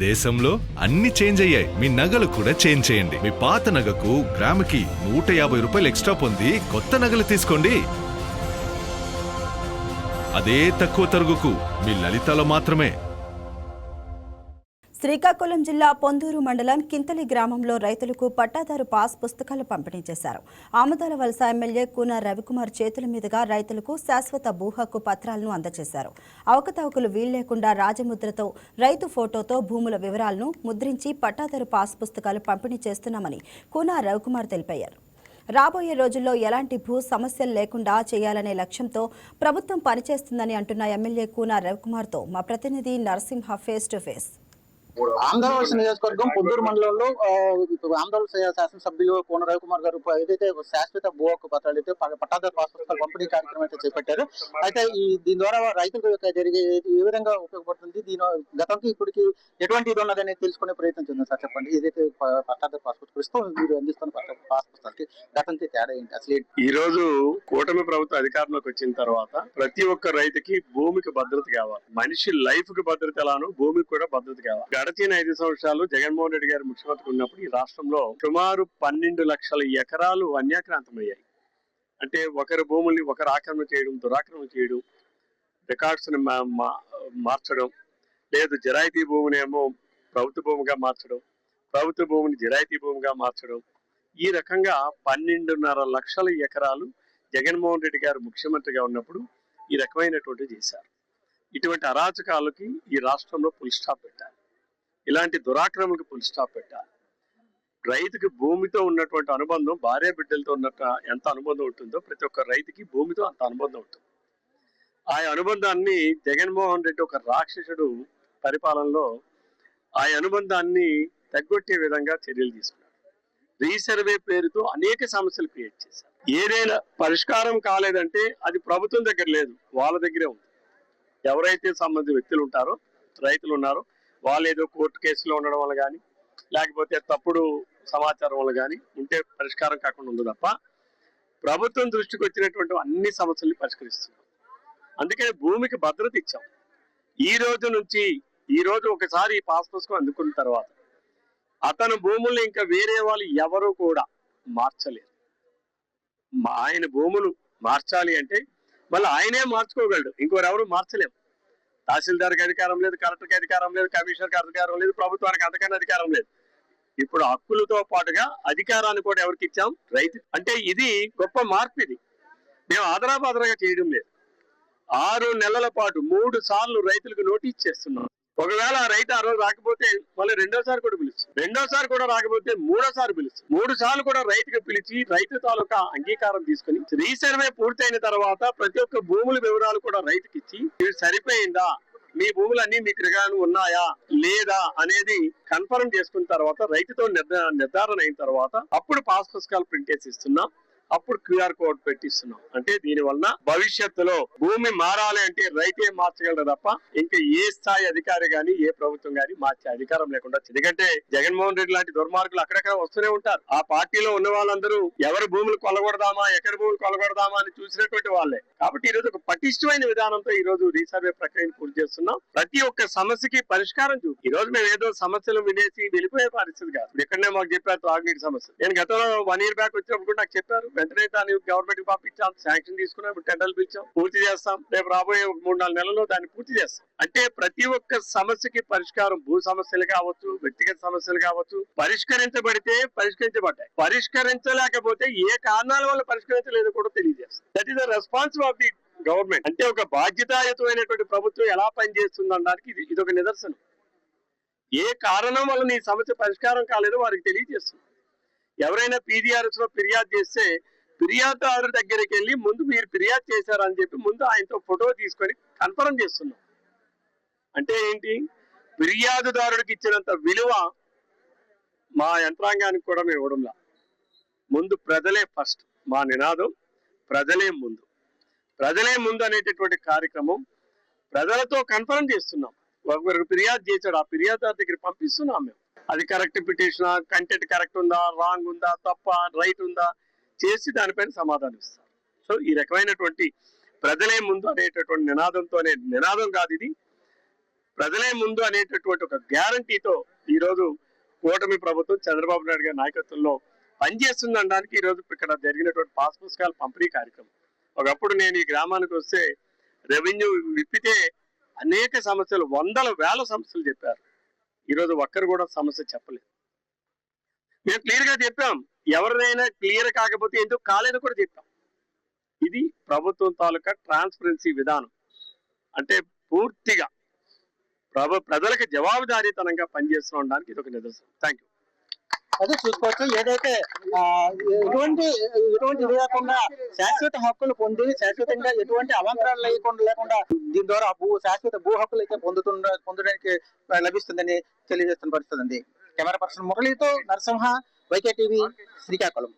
దేశంలో అన్ని చేంజ్ అయ్యాయి, మీ నగలు కూడా చేంజ్ చేయండి. మీ పాత నగకు గ్రాముకి 150 రూపాయలు ఎక్స్ట్రా పొంది కొత్త నగలు తీసుకోండి. అదే తక్కువ తరుగుకు మీ లలితలో మాత్రమే. శ్రీకాకుళం జిల్లా పొందూరు మండలం కింతలి గ్రామంలో రైతులకు పట్టాదారు పాస్ పుస్తకాలు పంపిణీ చేశారు. ఆమదాల వలస ఎమ్మెల్యే కూన రవికుమార్ చేతుల మీదుగా రైతులకు శాశ్వత భూ హక్కు పత్రాలను అందజేశారు. అవకతవకలు వీల్లేకుండా రాజముద్రతో రైతు ఫోటోతో భూముల వివరాలను ముద్రించి పట్టాదారు పాస్ పుస్తకాలు పంపిణీ చేస్తున్నామని కూన రవికుమార్ తెలిపారు. రాబోయే రోజుల్లో ఎలాంటి భూ సమస్యలు లేకుండా చేయాలనే లక్ష్యంతో ప్రభుత్వం పనిచేస్తుందని అంటున్న ఎమ్మెల్యే కూన రవికుమార్తో మా ప్రతినిధి Narasimha face to face. Andhravalasa నియోజకవర్గం పొందూరు మండలంలో ఆంధ్రవలస శాసనసభ్యులు కూన రవికుమార్ గారు ఏదైతే శాశ్వత భూ హక్కు పత్రాలు అయితే పట్టాదారు పాస్ పుస్తకాలు పంపిణీ కార్యక్రమం అయితే చేపట్టారు. అయితే దీని ద్వారా రైతులకు జరిగే ఏ విధంగా ఉపయోగపడుతుంది, దీని గతంకి ఇప్పటికి ఎటువంటి ఇది ఉన్నదని తెలుసుకునే ప్రయత్నం చేద్దాం సార్. చెప్పండి, ఏదైతే పట్టాదారు పాస్ పుస్తకం మీరు అందిస్తున్న పాస్ పుస్తకాలకి గతంకి తేడా ఏంటి అసలు? ఈ రోజు కూటమి ప్రభుత్వం అధికారంలోకి వచ్చిన తర్వాత ప్రతి ఒక్క రైతుకి భూమికి భద్రత కావాలి. మనిషి లైఫ్ కి భద్రత ఎలానో భూమికి కూడా భద్రత కావాలి. గడిచిన 5 సంవత్సరాలు జగన్మోహన్ రెడ్డి గారు ముఖ్యమంత్రి ఉన్నప్పుడు ఈ రాష్ట్రంలో సుమారు 12 లక్షల ఎకరాలు అన్యాక్రాంతమయ్యాయి. అంటే ఒకరి భూముల్ని ఒకరు ఆక్రమణ చేయడం, దురాక్రమణ చేయడం, రికార్డ్స్ ని మార్చడం, లేదు జరాయితీ భూమినేమో ప్రభుత్వ భూమిగా మార్చడం, ప్రభుత్వ భూమిని జరాయితీ భూమిగా మార్చడం, ఈ రకంగా 12.5 లక్షల ఎకరాలు జగన్మోహన్ రెడ్డి గారు ముఖ్యమంత్రిగా ఉన్నప్పుడు ఈ రకమైనటువంటి చేశారు. ఇటువంటి అరాచకాలకి ఈ రాష్ట్రంలో ఫుల్ స్టాప్ పెట్టాలి. ఇలాంటి దురాక్రమణకు ఫుల్ స్టాప్ పెట్టాలి. రైతుకి భూమితో ఉన్నటువంటి అనుబంధం భార్య బిడ్డలతో ఉన్నట్టు ఎంత అనుబంధం ఉంటుందో ప్రతి ఒక్క రైతుకి భూమితో అంత అనుబంధం ఉంటుంది. ఆ అనుబంధాన్ని జగన్మోహన్ రెడ్డి ఒక రాక్షసుడు పరిపాలనలో ఆ అనుబంధాన్ని తగ్గొట్టే విధంగా చర్యలు తీసుకున్నారు. రీసర్వే పేరుతో అనేక సమస్యలు క్రియేట్ చేశారు. ఏదైనా పరిష్కారం కాలేదంటే అది ప్రభుత్వం దగ్గర లేదు, వాళ్ళ దగ్గరే ఉంది. ఎవరైతే సంబంధిత వ్యక్తులు ఉంటారో, రైతులు ఉన్నారో, వాళ్ళు ఏదో కోర్టు కేసులో ఉండడం వల్ల కానీ లేకపోతే తప్పుడు సమాచారం వల్ల కానీ ఉంటే పరిష్కారం కాకుండా ఉంది తప్ప ప్రభుత్వం దృష్టికి వచ్చినటువంటి అన్ని సమస్యల్ని పరిష్కరిస్తున్నాం. అందుకని భూమికి భద్రత ఇచ్చాం. ఈ రోజు ఒకసారి ఈ పాస్ పుస్తకం అందుకున్న తర్వాత అతను భూముల్ని ఇంకా వేరే వాళ్ళు ఎవరు కూడా మార్చలేరు. ఆయన భూములు మార్చాలి అంటే మళ్ళీ ఆయనే మార్చుకోగలడు, ఇంకోరెవరు మార్చలేము. తహసీల్దార్కి అధికారం లేదు, కలెక్టర్కి అధికారం లేదు, కమిషనర్కి అధికారం లేదు, ప్రభుత్వానికి అంతకన్నా అధికారం లేదు. ఇప్పుడు హక్కులతో పాటుగా అధికారాన్ని కూడా ఎవరికి ఇచ్చాం? రైతు. అంటే ఇది గొప్ప మార్పు. ఇది మేము ఆదరాబాదరగా చేయడం లేదు. 6 నెలల పాటు 3 సార్లు రైతులకు నోటీస్ చేస్తున్నాం. ఒకవేళ ఆ రైతు ఆ రోజు రాకపోతే మళ్ళీ రెండోసారి కూడా పిలుస్తాం, రెండోసారి కూడా రాకపోతే మూడోసారి పిలుస్తాం. 3 సార్లు కూడా రైతుకు పిలిచి రైతు తాలూకా అంగీకారం తీసుకుని రీసర్వే పూర్తయిన తర్వాత ప్రతి ఒక్క భూముల వివరాలు కూడా రైతుకి ఇచ్చి ఇది సరిపోయిందా, మీ భూములన్నీ మీకు రికార్డు ఉన్నాయా లేదా అనేది కన్ఫర్మ్ చేసుకున్న తర్వాత రైతుతో నిర్ధారణ అయిన తర్వాత అప్పుడు పాస్ పుస్తకాలు ప్రింట్ చేసి ఇస్తున్నాం. అప్పుడు QR కోడ్ పెట్టిస్తున్నాం. అంటే దీని వలన భవిష్యత్తులో భూమి మారాలి అంటే రైతే మార్చగలరు తప్ప ఇంకా ఏ స్థాయి అధికారి గాని ఏ ప్రభుత్వం గాని మార్చే అధికారం లేకుండా. ఎందుకంటే జగన్మోహన్ రెడ్డి లాంటి దుర్మార్గులు అక్కడక్కడ వస్తూనే ఉంటారు. ఆ పార్టీలో ఉన్న వాళ్ళందరూ ఎవరి భూములు కొలగొడదామా, ఎక్కడి భూములు కొలగొడదామా అని చూసినటువంటి వాళ్ళే. కాబట్టి ఈ రోజు ఒక పటిష్టమైన విధానంతో ఈ రోజు రీసర్వే ప్రక్రియను పూర్తి చేస్తున్నాం. ప్రతి ఒక్క సమస్యకి పరిష్కారం ఈ రోజు మేము ఏదో సమస్యలు వినేసి వెళ్ళిపోయే పరిస్థితి కాదు. ఇక్కడనే మాకు చెప్పారు త్రాగునీటి సమస్య. నేను గతంలో 1 year బ్యాక్ వచ్చినప్పుడు కూడా నాకు చెప్పారు. వెంటనే దాన్ని గవర్నమెంట్ కి పంపించాం, శాంక్షన్ తీసుకున్నాం, ఇప్పుడు టెండర్లు పిలిచాం, పూర్తి చేస్తాం. రేపు రాబోయే 3-4 నెలల్లో దాన్ని పూర్తి చేస్తాం. అంటే ప్రతి ఒక్క సమస్యకి పరిష్కారం, భూ సమస్యలు కావచ్చు, వ్యక్తిగత సమస్యలు కావచ్చు, పరిష్కరించబడితే పరిష్కరించబడ్డాయి. పరిష్కరించలేకపోతే ఏ కారణాల వల్ల పరిష్కరించలేదో కూడా తెలియజేస్తాం. That is the responsibility of the government. అంటే ఒక బాధ్యతాయుతమైనటువంటి ప్రభుత్వం ఎలా పనిచేస్తుందనడానికి ఇది ఒక నిదర్శనం. ఏ కారణం వల్ల నీ సమస్య పరిష్కారం కాలేదో వారికి తెలియజేస్తుంది. ఎవరైనా PDRS లో ఫిర్యాదు చేస్తే ఫిర్యాదుదారు దగ్గరికి వెళ్ళి ముందు మీరు ఫిర్యాదు చేశారని చెప్పి ముందు ఆయనతో ఫోటో తీసుకొని కన్ఫర్మ్ చేస్తున్నాం. అంటే ఏంటి? ఫిర్యాదుదారుడికి ఇచ్చినంత విలువ మా యంత్రాంగానికి కూడా మేము ఇవ్వడంలా. ముందు ప్రజలే ఫస్ట్. మా నినాదం ప్రజలే ముందు, ప్రజలే ముందు అనేటటువంటి కార్యక్రమం ప్రజలతో కన్ఫర్మ్ చేస్తున్నాం. ఒకరికి ఫిర్యాదు చేశాడు, ఆ ఫిర్యాదుదారు దగ్గర పంపిస్తున్నాం మేము. అది కరెక్ట్ పిటిషనా, కంటెంట్ కరెక్ట్ ఉందా, రాంగ్ ఉందా, తప్ప, రైట్ ఉందా చేసి దానిపైన సమాధానం ఇస్తారు. సో ఈ రకమైనటువంటి ప్రజలే ముందు అనేటటువంటి నినాదంతోనే, నినాదం కాదు ఇది, ప్రజలే ముందు అనేటటువంటి ఒక గ్యారంటీతో ఈ రోజు కూటమి ప్రభుత్వం చంద్రబాబు నాయుడు గారి నాయకత్వంలో పనిచేస్తుంది అనడానికి ఈ రోజు ఇక్కడ జరిగినటువంటి పాస్ పుస్తకాల పంపిణీ కార్యక్రమం. ఒకప్పుడు నేను ఈ గ్రామానికి వస్తే రెవెన్యూ విప్పితే అనేక సమస్యలు, వందల వేల సమస్యలు చెప్పారు. ఈరోజు ఒక్కరు కూడా సమస్య చెప్పలేదు. మేము క్లియర్ గా చెప్పాం, ఎవరినైనా క్లియర్ కాకపోతే ఎందుకు కాలేదో కూడా చెప్పాం. ఇది ప్రభుత్వం తాలూకా ట్రాన్స్పరెన్సీ విధానం. అంటే పూర్తిగా ప్రజలకు జవాబుదారీతనంగా పనిచేస్తుండడానికి ఇది ఒక నిదర్శనం. Thank you. అదే చూసుకోవచ్చు, ఏదైతే ఎటువంటి ఇది లేకుండా శాశ్వత హక్కులు పొంది శాశ్వతంగా ఎటువంటి అవాంతరాలు లేకుండా దీని ద్వారా శాశ్వత భూ హక్కులు అయితే పొందడానికి లభిస్తుందని తెలియజేస్తున్న పరిస్థితి ఉంది. కెమెరా పర్సన్ మురళితో నరసింహ, వైకే టీవీ, శ్రీకాకుళం.